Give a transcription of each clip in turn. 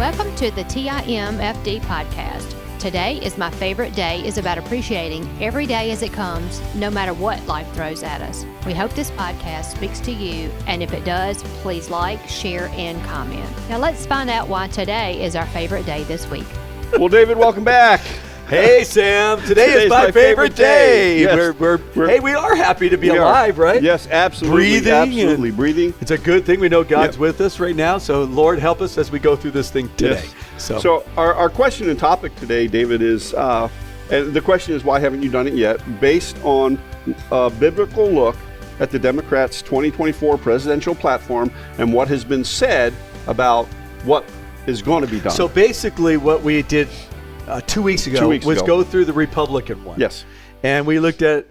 Welcome to the TIMFD podcast. Today is my favorite day is about appreciating every day as it comes, no matter what life throws at us. We hope this podcast speaks to you, and if it does, please like, share, and comment. Now let's find out why today is our favorite day this week. Well, David, welcome back. Hey, Sam. Today is my favorite day. Yes. Hey, we are happy to be alive, right? Yes, absolutely. Breathing. It's a good thing. We know God's with us right now. So, Lord, help us as we go through this thing today. Yes. So our question and topic today, David, is, and the question is, why haven't you done it yet? Based on a biblical look at the Democrats' 2024 presidential platform and what has been said about what is going to be done. So basically what we did 2 weeks ago was go through the Republican one. Yes. And we looked at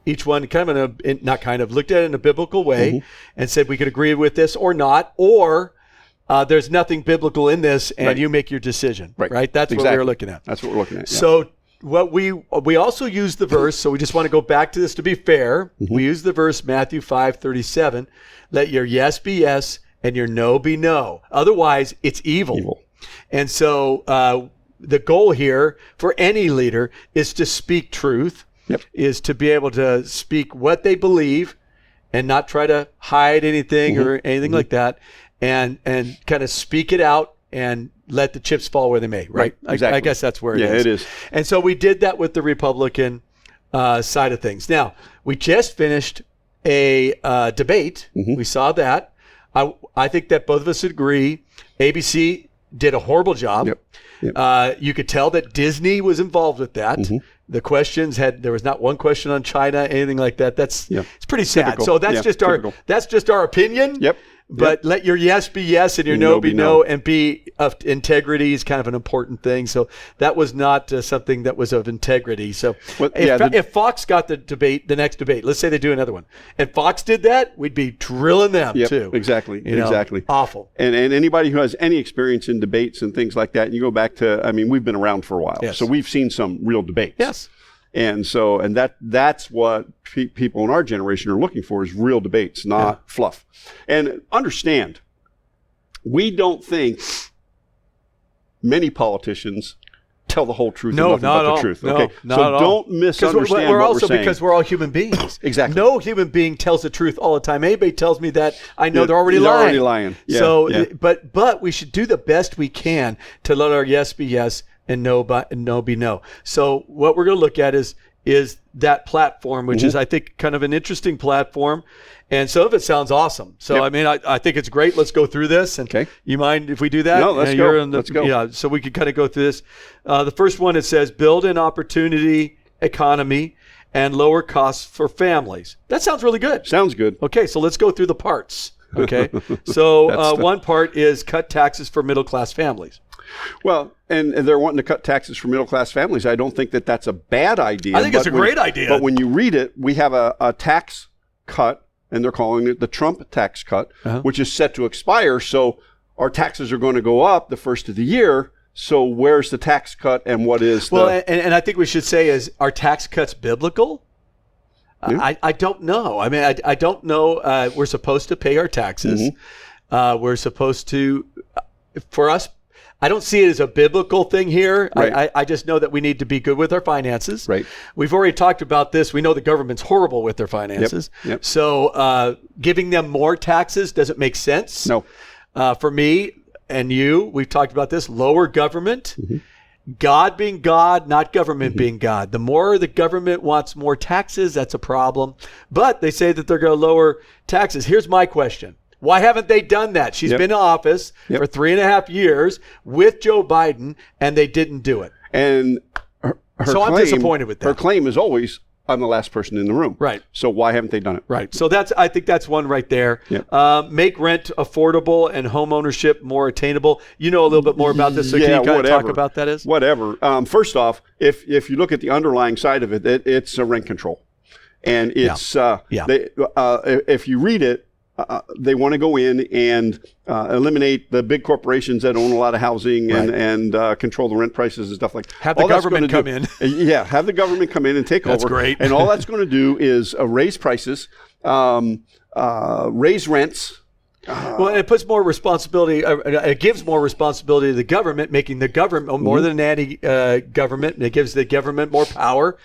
each one looked at it in a biblical way and said we could agree with this or not, or there's nothing biblical in this and you make your decision. Right? That's what we were looking at. That's what we're looking at. Yeah. So what we also used the verse, so we just want to go back to this to be fair. We used the verse Matthew 5:37, let your yes be yes and your no be no. Otherwise, it's evil. And so the goal here for any leader is to speak truth, is to be able to speak what they believe and not try to hide anything or anything like that, and kind of speak it out and let the chips fall where they may, right? Exactly. I guess that's where it is. Yeah, it is. And so we did that with the Republican side of things. Now, we just finished a debate. We saw that. I think that both of us agree ABC did a horrible job. You could tell that Disney was involved with that. The questions there was not one question on China, anything like that. It's pretty sad. Typical. So that's just our opinion. But let your yes be yes and your no be no, and be of integrity is kind of an important thing. So that was not something that was of integrity. So if Fox got the next debate, let's say they do another one, and Fox did that, we'd be drilling them too. Exactly. Exactly. Awful. And anybody who has any experience in debates and things like that, and you go back to, we've been around for a while. So we've seen some real debates. Yes. And so, that's what people in our generation are looking for, is real debates, not fluff. And understand, we don't think many politicians tell the whole truth and nothing but the truth. Okay, so don't misunderstand what we're saying. Because we're all human beings. Exactly. No human being tells the truth all the time. Anybody tells me that, I know they're already lying. Yeah, But we should do the best we can to let our yes be yes and no be no. So what we're going to look at is that platform, which is, I think, kind of an interesting platform. And some of it sounds awesome. So, I think it's great. Let's go through this. And you mind if we do that? No, let's go. Let's go. Yeah, so we could kind of go through this. The first one, it says, build an opportunity economy and lower costs for families. That sounds really good. Sounds good. Okay, so let's go through the parts. Okay, so one part is cut taxes for middle-class families. Well, and they're wanting to cut taxes for middle-class families. I don't think that that's a bad idea. I think it's a great idea. But when you read it, we have a tax cut, and they're calling it the Trump tax cut, which is set to expire. So our taxes are going to go up the first of the year. So where's the tax cut, and what is and I think we should say, is our tax cuts biblical? I don't know. I don't know. We're supposed to pay our taxes. We're supposed to, for us, I don't see it as a biblical thing here. I just know that we need to be good with our finances. We've already talked about this. We know the government's horrible with their finances. So giving them more taxes doesn't make sense. No. For me and you, we've talked about this, lower government. God being God, not government being God. The more the government wants more taxes, that's a problem. But they say that they're going to lower taxes. Here's my question. Why haven't they done that? She's been in office for 3.5 years with Joe Biden, and they didn't do it. And I'm disappointed with that. Her claim is always, I'm the last person in the room. Right. So why haven't they done it? Right. So I think that's one right there. Make rent affordable and home ownership more attainable. You know a little bit more about this, so can you kind of talk about that? Whatever. First off, if you look at the underlying side of it, it's a rent control. And it's, if you read it, they want to go in and eliminate the big corporations that own a lot of housing and control the rent prices and stuff like that. Have the government come in. Have the government come in and take over. That's great. And all that's going to do is raise prices, raise rents, Well, it puts more responsibility. It gives more responsibility to the government, making the government more than an anti-government. It gives the government more power.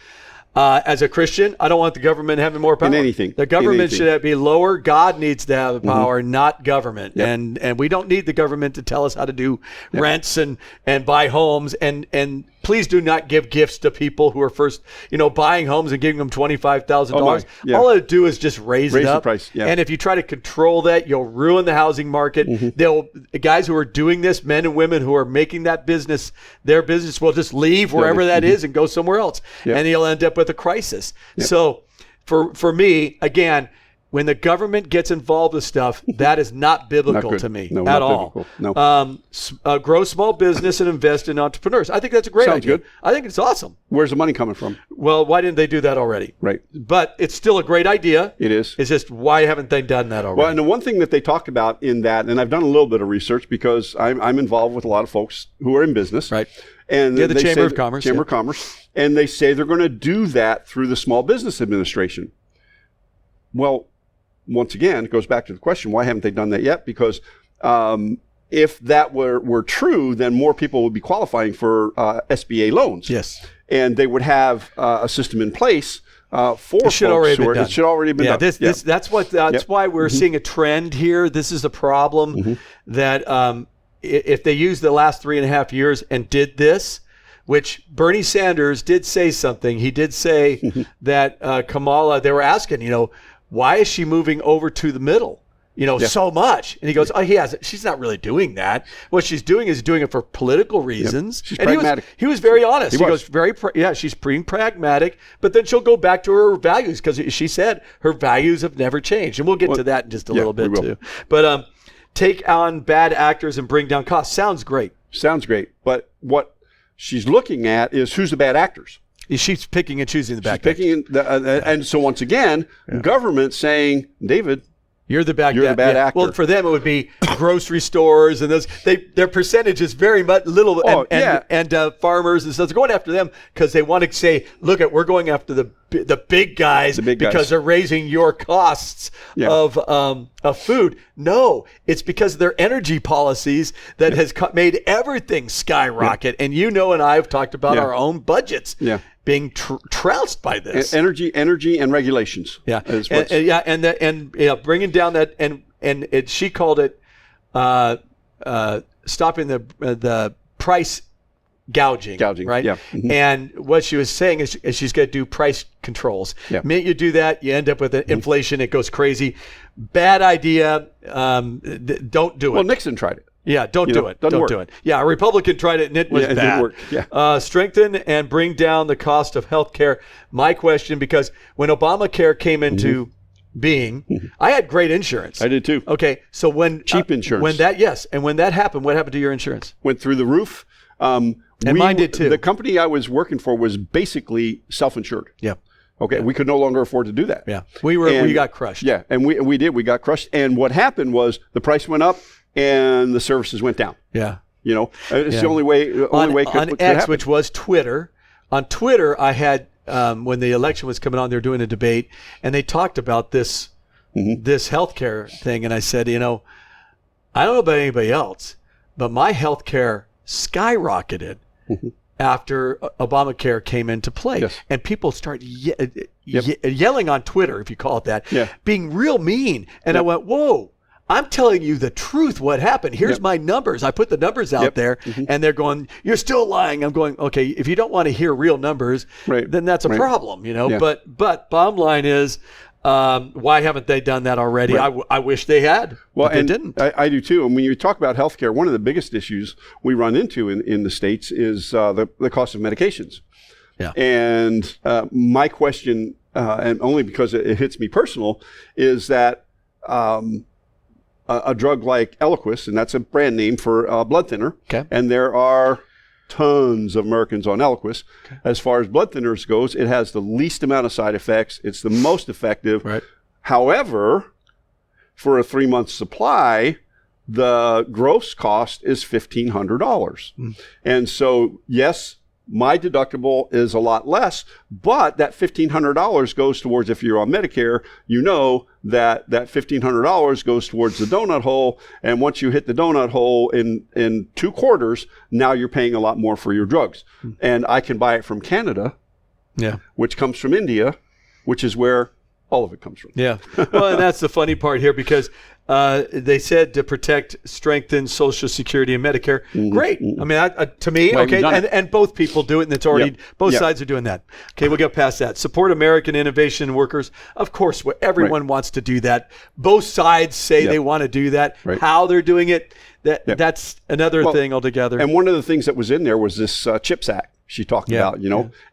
As a Christian, I don't want the government having more power. In anything. The government should be lower. God needs to have the power, not government. Yep. And we don't need the government to tell us how to do rents and buy homes. And please do not give gifts to people who are first, buying homes and giving them $25,000. All I do is just raise it up. The price. Yeah. And if you try to control that, you'll ruin the housing market. The guys who are doing this, men and women who are making that business, their business will just leave wherever that is and go somewhere else. Yep. And you'll end up with a crisis. Yep. So for me, again, when the government gets involved with stuff, that is not biblical to me at all. No. Grow small business and invest in entrepreneurs. I think that's a great idea. Good. I think it's awesome. Where's the money coming from? Well, why didn't they do that already? Right. But it's still a great idea. It is. It's just, why haven't they done that already? Well, and the one thing that they talked about in that, and I've done a little bit of research because I'm involved with a lot of folks who are in business. Right. And the Chamber of Commerce. Chamber of Commerce. And they say they're going to do that through the Small Business Administration. Well, once again, it goes back to the question, why haven't they done that yet? Because if that were true, then more people would be qualifying for SBA loans. Yes. And they would have a system in place for it should folks already who been done. It should already been done. That's why we're seeing a trend here. This is a problem that if they used the last 3.5 years and did this, which Bernie Sanders did say something. He did say that Kamala, they were asking, why is she moving over to the middle? So much. And he goes, she's not really doing that. What she's doing is doing it for political reasons. She's and pragmatic. He was very honest. He goes, she's being pragmatic, but then she'll go back to her values because she said her values have never changed. And we'll get to that in just a little bit too. But take on bad actors and bring down costs. Sounds great. Sounds great. But what she's looking at is who's the bad actors. She's picking and choosing the bad actors. And so once again, government saying, David, you're the bad actor. Well, for them it would be grocery stores and those. Their percentage is very much little, and farmers and stuff. They're going after them because they want to say, look, we're going after the big guys because they're raising your costs of food. No, it's because of their energy policies that has made everything skyrocket. And and I have talked about our own budgets. Yeah. Being trounced by this energy and regulations. Yeah, and bringing down that she called it stopping the price gouging, right? Yeah. And what she was saying is she's going to do price controls. Yeah. The minute you do that, you end up with inflation. It goes crazy. Bad idea. Don't do it. Well, Nixon tried it. Yeah, don't do it. Don't do it. Yeah, a Republican tried it and it was bad. It didn't work. Yeah. Strengthen and bring down the cost of health care. My question, because when Obamacare came into being, I had great insurance. I did too. Okay, so cheap insurance. When that happened, what happened to your insurance? Went through the roof. And mine did too. The company I was working for was basically self-insured. Yeah. Okay, we could no longer afford to do that. Yeah, we got crushed. Yeah, and we did. We got crushed. And what happened was the price went up and the services went down. Yeah. It's the only way on X, happen. which was Twitter. On Twitter, I had when the election was coming on, they were doing a debate, and they talked about this healthcare thing, and I said, I don't know about anybody else, but my healthcare skyrocketed after Obamacare came into play, and people start yelling on Twitter, if you call it that, being real mean, and I went, whoa. I'm telling you the truth, what happened. Here's my numbers. I put the numbers out there, and they're going, you're still lying. I'm going, okay, if you don't want to hear real numbers, then that's a problem, But bottom line is, why haven't they done that already? Right. I wish they had, but they didn't. I do too. And when you talk about healthcare, one of the biggest issues we run into in the States is the cost of medications. Yeah. And my question, and only because it hits me personal, is that a drug like Eliquis, and that's a brand name for a blood thinner. Okay. And there are tons of Americans on Eliquis. Okay. As far as blood thinners goes, it has the least amount of side effects. It's the most effective. Right. However, for a 3-month supply, the gross cost is $1,500. And so, yes, my deductible is a lot less, but that $1,500 goes towards, if you're on Medicare, you know that $1,500 goes towards the donut hole. And once you hit the donut hole in 2 quarters, now you're paying a lot more for your drugs. And I can buy it from Canada, which comes from India, which is where all of it comes from. Yeah. Well, and that's the funny part here, because they said to protect, strengthen Social Security and Medicare. Great. I mean, to me, okay, and both people do it, and it's already, both sides are doing that. Okay, we'll get past that. Support American innovation workers. Of course, everyone wants to do that. Both sides say they want to do that. How they're doing it, that's another thing altogether. And one of the things that was in there was this CHIPS Act. She talked about,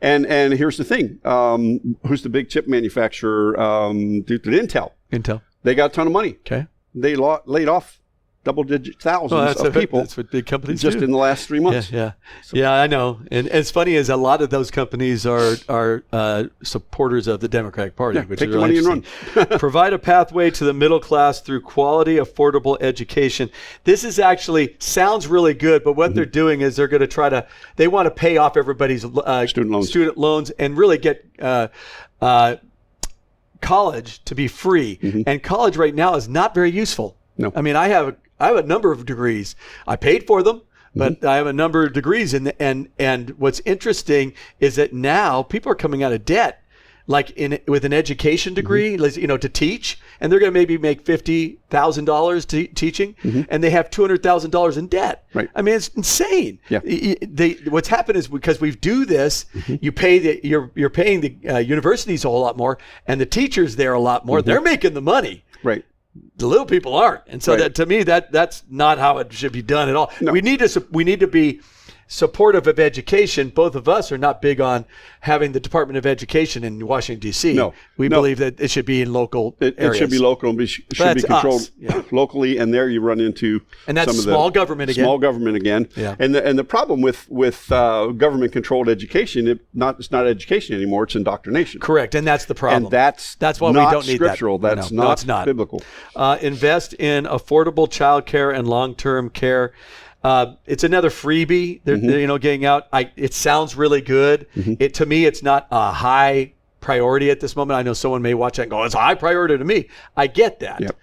and here's the thing. Who's the big chip manufacturer? Intel. They got a ton of money. Okay. They laid off double-digit thousands of people. That's what big companies just do. in the last 3 months. Yeah, I know. And it's funny is a lot of those companies are supporters of the Democratic Party, which take is your really money and run. Provide a pathway to the middle class through quality, affordable education. This is actually sounds really good, but what they're doing is they're going to they want to pay off everybody's student loans and really get college to be free. And college right now is not very useful. No. I mean, I have a number of degrees. I paid for them, but I have a number of degrees. And what's interesting is that now people are coming out of debt, like with an education degree, to teach, and they're going to maybe make $50,000 teaching, and they have $200,000 in debt. Right. I mean, it's insane. Yeah. What's happened is because we do this, you're paying the universities a whole lot more, and the teachers there a lot more. They're making the money. Right. The little people aren't, and so that to me that's not how it should be done at all. No. We need to be supportive of education. Both of us are not big on having the Department of Education in Washington D.C. No, we believe that it should be in local areas. It should be local and should be controlled locally. And there you run into small government again. Small government again. Yeah. And the problem with government controlled education, it's not education anymore. It's indoctrination. Correct, and that's the problem. And that's why we don't need scriptural. that. That's it's not biblical. Invest in affordable child care and long-term care. It's another freebie. They're getting out. It sounds really good. To me, it's not a high priority at this moment. I know someone may watch that and go, "It's a high priority to me." I get that,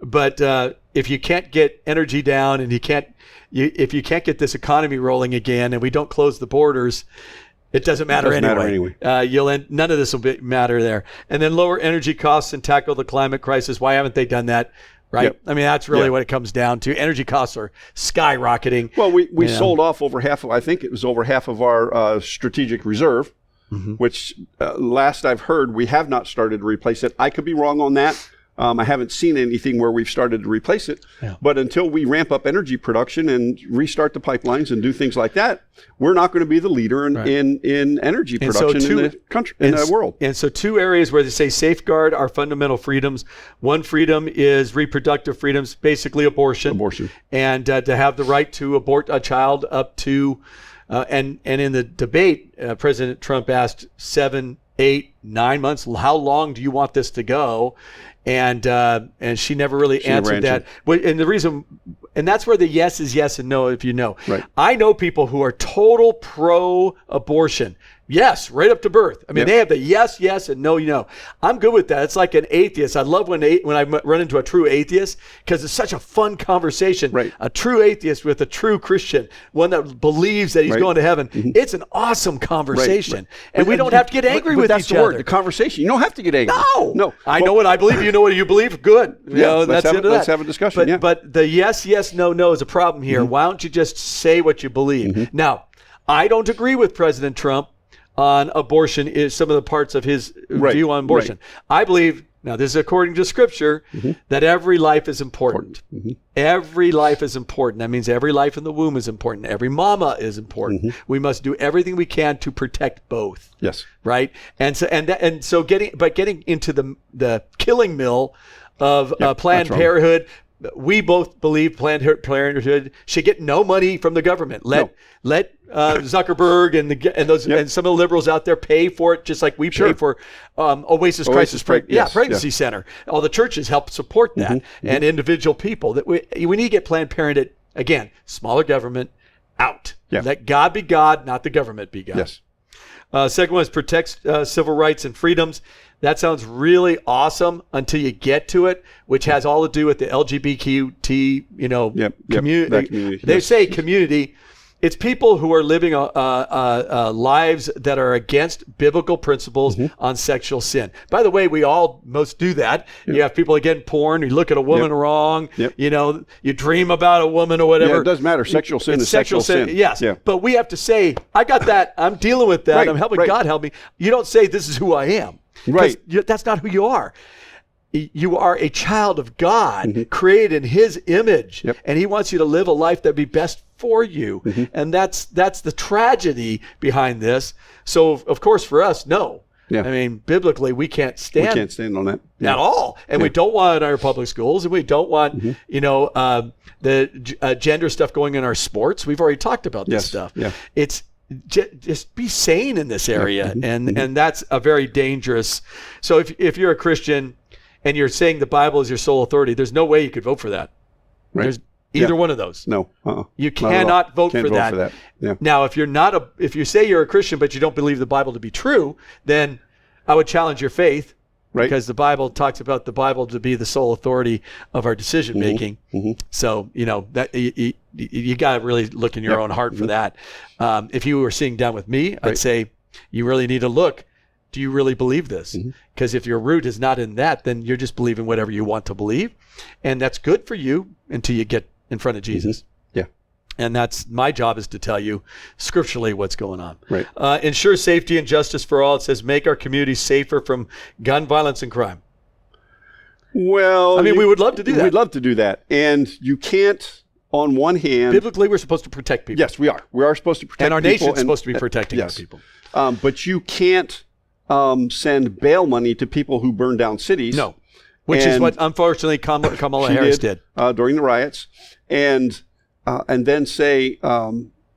but if you can't get energy down and if you can't get this economy rolling again, and we don't close the borders, it doesn't matter anyway. None of this will matter there. And then lower energy costs and tackle the climate crisis. Why haven't they done that? Right. Yep. I mean, that's really what it comes down to. Energy costs are skyrocketing. Well, we sold off over half of our strategic reserve, which last I've heard, we have not started to replace it. I could be wrong on that. I haven't seen anything where we've started to replace it. Yeah. But until we ramp up energy production and restart the pipelines and do things like that, we're not going to be the leader in energy production in the country, in the world. And so 2 areas where they say safeguard our fundamental freedoms. One freedom is reproductive freedoms, basically abortion. And to have the right to abort a child up to, and in the debate, President Trump asked 7, 8, 9 months, how long do you want this to go? And she never really answered that. And the reason, and that's where the yes is yes and no if you know. Right. I know people who are total pro-abortion. Yes, right up to birth. I mean, they have the yes, yes, and no. I'm good with that. It's like an atheist. I love when I run into a true atheist because it's such a fun conversation. Right. A true atheist with a true Christian, one that believes that he's going to heaven. It's an awesome conversation. And we don't have to get angry with each other. The conversation. You don't have to get angry. No. I know what I believe. You know what you believe. Good. That's it. Let's have a discussion. But the yes, yes, no is a problem here. Why don't you just say what you believe? Now, I don't agree with President Trump on abortion, is some of the parts of his view on abortion. I believe, now this is according to Scripture, that every life is important. Every life is important. That means every life in the womb is important. Every mama is important. We must do everything we can to protect both. Yes. Right? And so getting into the killing mill of Planned Parenthood. We both believe Planned Parenthood should get no money from the government. Let Zuckerberg and some of the liberals out there pay for it, just like we pay for Oasis Crisis Pregnancy Center. All the churches help support that, and individual people. That we need to get Planned Parenthood again, smaller government, out. Yeah. Let God be God, not the government be God. Yes. Second one is protect civil rights and freedoms. That sounds really awesome until you get to it, which has all to do with the LGBTQ, community. They say community. It's people who are living lives that are against biblical principles on sexual sin. By the way, we all most do that. Yep. You have people again porn. You look at a woman wrong. Yep. You dream about a woman or whatever. Yeah, it doesn't matter. Sexual sin is sexual sin. Yes, but we have to say, I got that. I'm dealing with that. I'm helping God help me. You don't say this is who I am. Right. That's not who you are. You are a child of God, created in His image, and He wants you to live a life that be best for you. And that's the tragedy behind this. So, of course, for us, no. Yeah. I mean, biblically, we can't stand on that at all. And we don't want it in our public schools, and we don't want, the gender stuff going in our sports. We've already talked about this stuff. Yeah. It's just be sane in this area, and that's a very dangerous. So if you're a Christian and you're saying the Bible is your sole authority, there's no way you could vote for that. Right. There's either one of those. No. You cannot vote for that. Yeah. Now, if you say you're a Christian but you don't believe the Bible to be true, then I would challenge your faith, because the Bible talks about the Bible to be the sole authority of our decision making. So that you got to really look in your own heart for that. If you were sitting down with me, I'd say you really need to look. Do you really believe this? Because if your root is not in that, then you're just believing whatever you want to believe. And that's good for you until you get in front of Jesus. Yeah. And that's my job, is to tell you scripturally what's going on. Right. Ensure safety and justice for all. It says make our communities safer from gun violence and crime. Well, I mean, we would love to do that. We'd love to do that. And you can't, on one hand... Biblically, we're supposed to protect people. Yes, we are. We are supposed to protect people. And our nation's supposed to be protecting our people. But you can't send bail money to people who burn down cities. No, which is what, unfortunately, Kamala Harris did during the riots, and then say,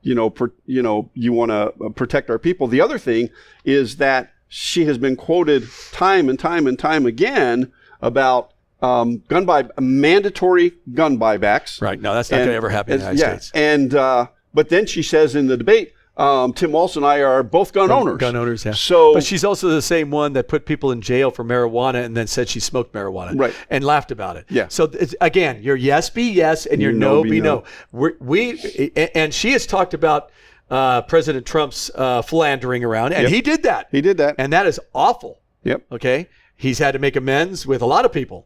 you want to protect our people. The other thing is that she has been quoted time and time and time again about mandatory gun buybacks. Right. No, that's not going to ever happen in the United States. And but then she says in the debate, Tim Walz and I are both gun owners. Gun owners, yeah. So, but she's also the same one that put people in jail for marijuana and then said she smoked marijuana, and laughed about it. Yeah. So again, your yes be yes and your no be no. And she has talked about President Trump's philandering around, and he did that. He did that, and that is awful. Yep. Okay. He's had to make amends with a lot of people.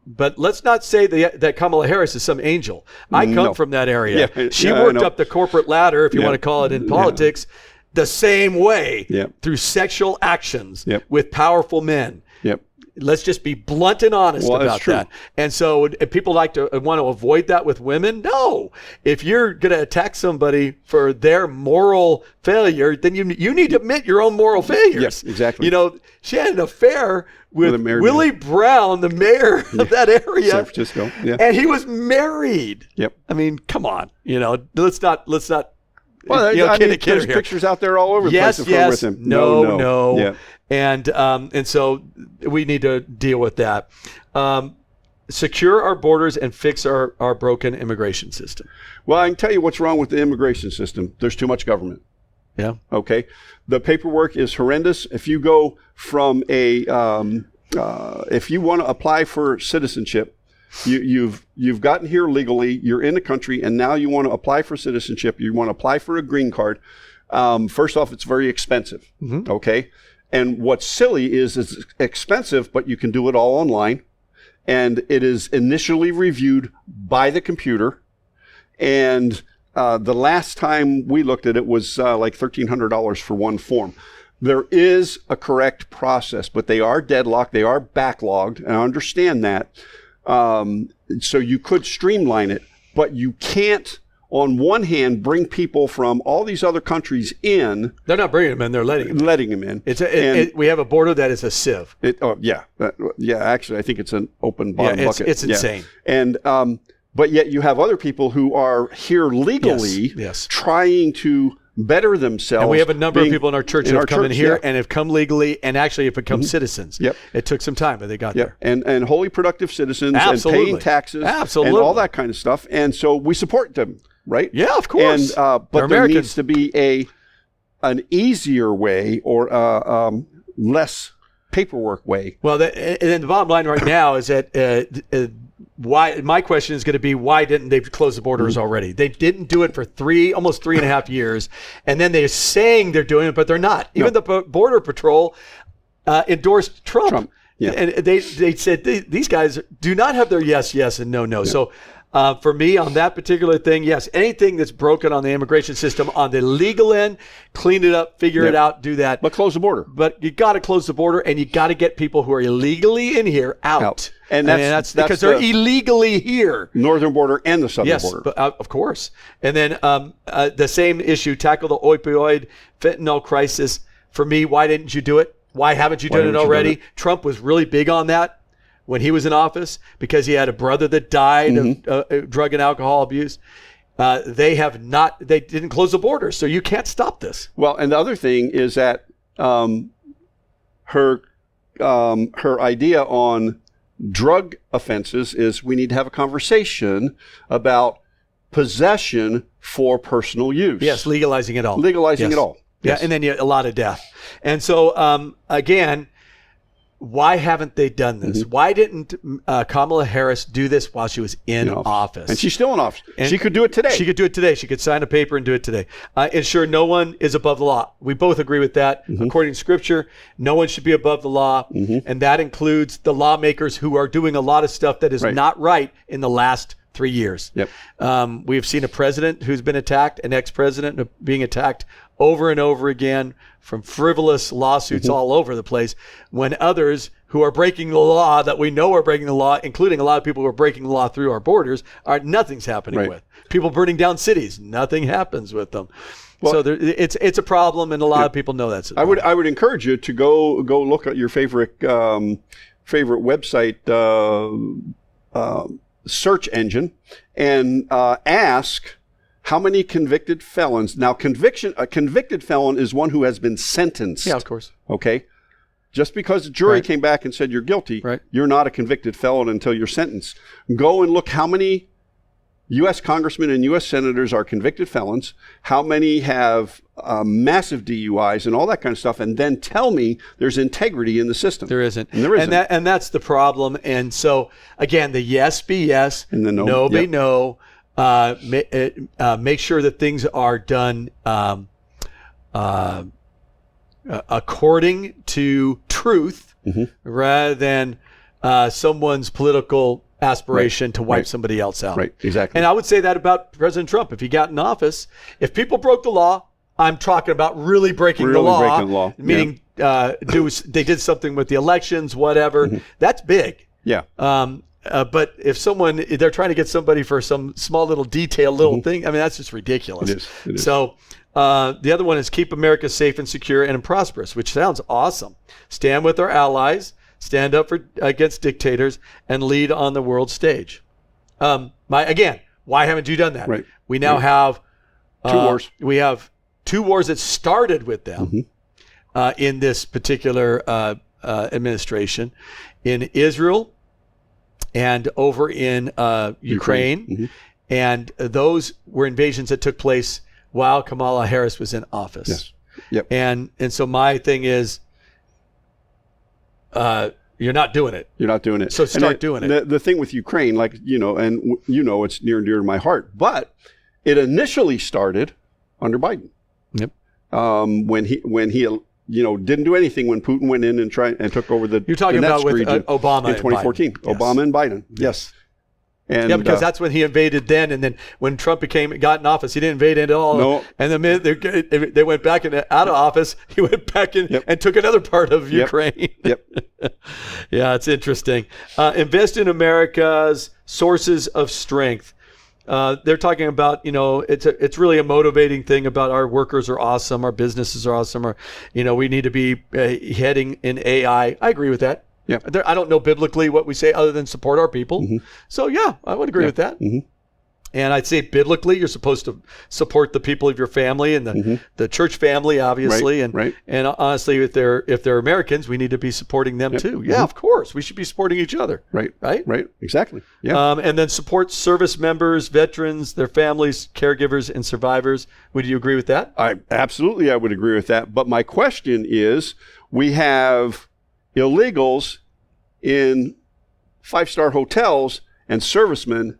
But let's not say that Kamala Harris is some angel. I come from that area. Yeah, she worked up the corporate ladder, if you want to call it in politics, the same way through sexual actions with powerful men. Yep. Let's just be blunt and honest about that. And so if people want to avoid that with women, no. If you're going to attack somebody for their moral failure, then you need to admit your own moral failures. Yes, exactly. She had an affair with Willie Brown, the mayor of that area, San Francisco, and he was married. Yep. I mean, come on, let's not. Well, there's pictures out there all over the place of her with him. No. Yeah. And so we need to deal with that. Secure our borders and fix our broken immigration system. Well, I can tell you what's wrong with the immigration system. There's too much government. Yeah. Okay. The paperwork is horrendous. If you go from if you want to apply for citizenship, you've gotten here legally, you're in the country, and now you want to apply for citizenship, you want to apply for a green card. First off, it's very expensive. Okay. And what's silly is it's expensive, but you can do it all online. And it is initially reviewed by the computer. And the last time we looked at it was like $1,300 for one form. There is a correct process, but they are deadlocked. They are backlogged. And I understand that. So you could streamline it, but you can't, on one hand, bring people from all these other countries in. They're not bringing them in; they're letting them in. We have a border that is a sieve. Actually, I think it's an open bottom bucket. It's insane. And but yet you have other people who are here legally, trying to better themselves. And we have a number of people in our church that have come in here and have come legally and actually have become citizens. Yep. It took some time, but they got there. And wholly productive citizens and paying taxes and all that kind of stuff. And so we support them. right? Yeah, of course. And but there needs to be an easier way or less paperwork way. Well, and then the bottom line right now is that why? My question is going to be, why didn't they close the borders already? They didn't do it for almost 3.5 years, and then they're saying they're doing it, but they're not. Even the Border Patrol endorsed Trump. Yeah. And they said these guys do not have their yes, yes, and no, no. Yeah. So for me, on that particular thing, yes, anything that's broken on the immigration system, on the legal end, clean it up, figure it out, do that. But close the border. But you got to close the border, and you got to get people who are illegally in here out. And that's because they're illegally here. Northern border and the southern border. Yes, of course. And then the same issue, tackle the opioid fentanyl crisis. For me, why didn't you do it? Why haven't you done it already? Trump was really big on that when he was in office because he had a brother that died of drug and alcohol abuse. They didn't close the border, so you can't stop this. Well, and the other thing is that her idea on drug offenses is we need to have a conversation about possession for personal use. Yes, legalizing it all. Legalizing it all. Yes. Yeah, and then a lot of death. And so, again, why haven't they done this? Why didn't Kamala Harris do this while she was in office? And she's still in office. And she could do it today. She could do it today. She could sign a paper and do it today. Ensure no one is above the law. We both agree with that. According to Scripture, no one should be above the law. And that includes the lawmakers who are doing a lot of stuff that is not right in the last 3 years. Yep. We have seen a president who's been attacked, an ex-president being attacked over and over again from frivolous lawsuits all over the place, when others who are breaking the law that we know are breaking the law, including a lot of people who are breaking the law through our borders, nothing's happening with. People burning down cities, nothing happens with them. Well, so it's a problem, and a lot of people know that's a problem. I would encourage you to go look at your favorite website search engine and ask how many convicted felons. Now, a convicted felon is one who has been sentenced. Yeah, of course. Okay. Just because the jury came back and said you're guilty, you're not a convicted felon until you're sentenced. Go and look how many U.S. congressmen and U.S. senators are convicted felons, how many have massive DUIs and all that kind of stuff, and then tell me there's integrity in the system. There isn't. And there isn't. And that's the problem. And so, again, the yes be yes, and the no be no. Make sure that things are done according to truth rather than someone's political aspiration to wipe somebody else out. Right, exactly. And I would say that about President Trump. If he got in office, if people broke the law, I'm talking about really breaking the law. Meaning they did something with the elections, whatever. That's big. Yeah. But if they're trying to get somebody for some small little detail, thing, I mean, that's just ridiculous. It is. So the other one is keep America safe and secure and prosperous, which sounds awesome. Stand with our allies, stand up against dictators, and lead on the world stage. Again, why haven't you done that? Right. We now have 2 wars. We have 2 wars that started with them in this particular administration, in Israel and over in Ukraine. And those were invasions that took place while Kamala Harris was in office. Yes. Yep. And so my thing is, you're not doing it. You're not doing it. So start doing it. The thing with Ukraine, it's near and dear to my heart, but it initially started under Biden. Yep. When he didn't do anything when Putin went in and took over the. You're talking about with Obama in 2014. And Biden. Obama and Biden. Yes. And, because that's when he invaded then, and then when Trump got in office, he didn't invade at all. No. And the minute they went back out of office, he went back in and took another part of Ukraine. Yep. Yeah, it's interesting. Invest in America's sources of strength. They're talking about, it's really a motivating thing about our workers are awesome, our businesses are awesome, or, we need to be heading in AI. I agree with that. Yeah. I don't know biblically what we say other than support our people. So, yeah, I would agree with that. And I'd say biblically, you're supposed to support the people of your family and the church family, obviously. And honestly, if they're Americans, we need to be supporting them too. Yeah, of course, we should be supporting each other. Right. Exactly. Yeah. And then support service members, veterans, their families, caregivers, and survivors. Would you agree with that? I would agree with that. But my question is, we have illegals in 5-star hotels and servicemen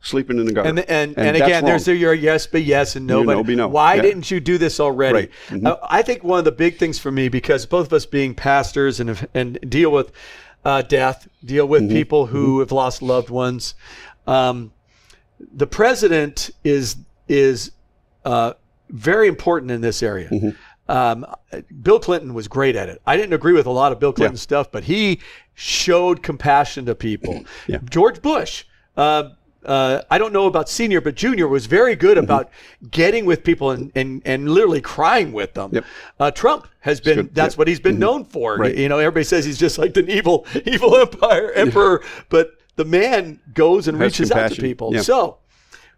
sleeping in the gutter. And again, there's your yes be yes and no be no. Why didn't you do this already? Right. I think one of the big things for me, because both of us being pastors and deal with death, deal with people who have lost loved ones, the president is very important in this area. Bill Clinton was great at it. I didn't agree with a lot of Bill Clinton stuff, but he showed compassion to people. George Bush, I don't know about senior, but junior was very good about getting with people and literally crying with them. Trump has been, that's what he's been known for. Right. You know, everybody says he's just like an evil emperor, but the man goes and reaches out to people. So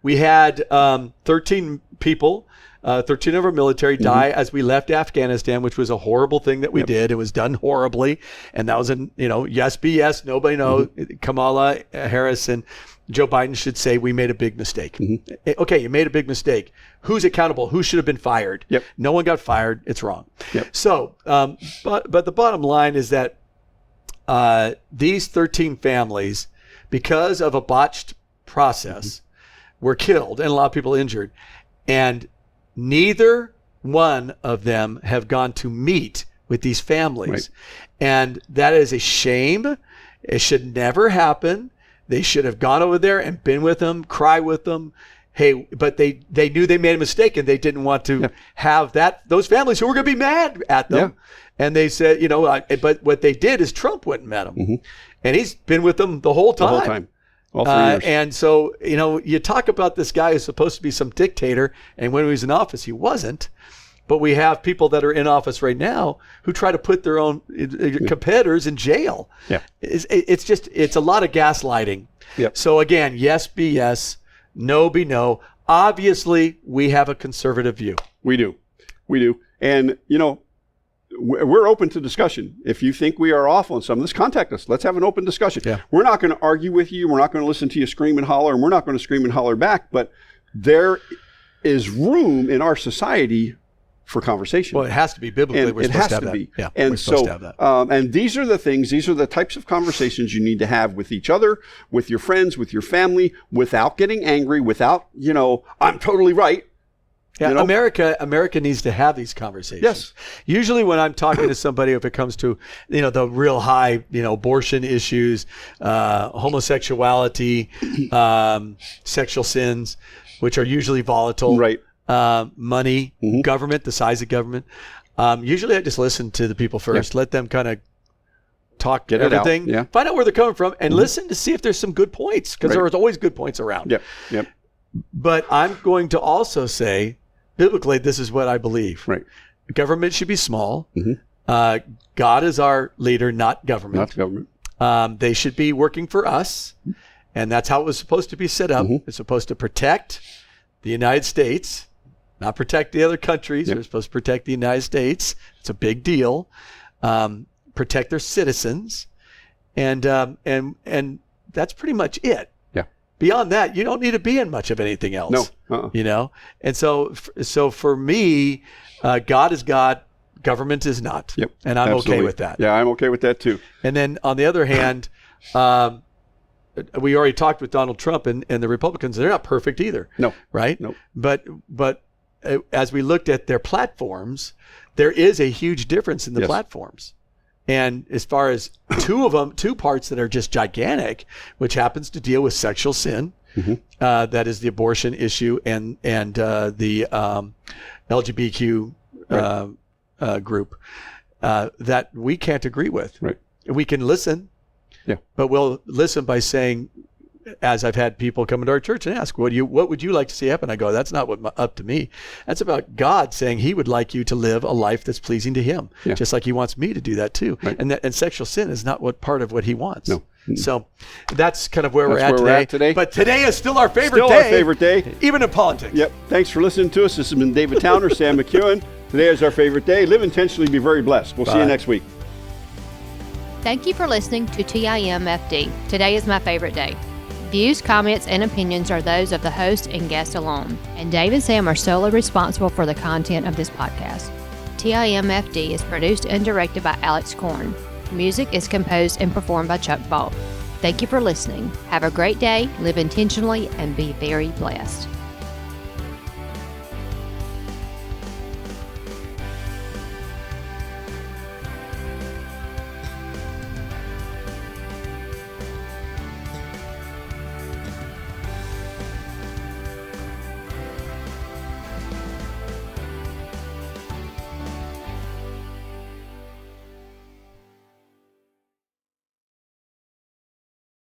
we had 13 people, 13 of our military die as we left Afghanistan, which was a horrible thing that we did. It was done horribly. And that was yes be yes, nobody no. Kamala Harris and Joe Biden should say we made a big mistake. Okay, you made a big mistake. Who's accountable? Who should have been fired? No one got fired. It's wrong. So, but the bottom line is that these 13 families, because of a botched process, were killed and a lot of people injured. And neither one of them have gone to meet with these families. And that is a shame. It should never happen. They should have gone over there and been with them, cry with them. Hey, but they knew they made a mistake and they didn't want to have those families who were going to be mad at them. And they said, but what they did is Trump went and met them. And he's been with them the whole time. All 3 years. And so, you talk about this guy who's supposed to be some dictator, and when he was in office, he wasn't. But we have people that are in office right now who try to put their own competitors in jail. It's a lot of gaslighting. So again, yes be yes, no be no. Obviously, we have a conservative view. We do. And, we're open to discussion. If you think we are off on some of this, contact us. Let's have an open discussion. We're not going to argue with you. We're not going to listen to you scream and holler, and we're not going to scream and holler back. But there is room in our society for conversation. Well, it has to be biblically. We're supposed to have that. Yeah, and so, and these are the types of conversations you need to have with each other, with your friends, with your family, without getting angry, without, I'm totally right. Yeah, America needs to have these conversations. Yes. Usually when I'm talking to somebody, if it comes to, the real high, abortion issues, homosexuality, sexual sins, which are usually volatile. Right. Money, government, the size of government. Usually I just listen to the people first, let them kind of talk everything, find out where they're coming from, and listen to see if there's some good points, because there's always good points around. But I'm going to also say, biblically, this is what I believe. Government should be small. God is our leader, not government. They should be working for us, and that's how it was supposed to be set up. It's supposed to protect the United States, not protect the other countries. They're supposed to protect the United States. It's a big deal. Protect their citizens, and that's pretty much it. Beyond that, you don't need to be in much of anything else. And so for me, God is God, government is not. And I'm okay with that. Yeah, I'm okay with that too. And then on the other hand, we already talked with Donald Trump and the Republicans. They're not perfect either. Right? But as we looked at their platforms, there is a huge difference in the platforms. And as far as two parts that are just gigantic, which happens to deal with sexual sin, that is the abortion issue and the LGBTQ group, that we can't agree with. We can listen, but we'll listen by saying, as I've had people come into our church and ask, what would you like to see happen? I go, that's not up to me. That's about God saying he would like you to live a life that's pleasing to him, just like he wants me to do that too. And sexual sin is not part of what he wants. So that's kind of where we're That's at today. But today is still our favorite Still day. our favorite day. Even in politics. Yep. Thanks for listening to us. This has been David Towner, Sam McKeown. Today is our favorite day. Live intentionally, be very blessed. We'll see you next week. Thank you for listening to TIMFD. Today is my favorite day. Views, comments, and opinions are those of the host and guest alone, and Dave and Sam are solely responsible for the content of this podcast. TIMFD is produced and directed by Alex Korn. Music is composed and performed by Chuck Ball. Thank you for listening. Have a great day, live intentionally, and be very blessed.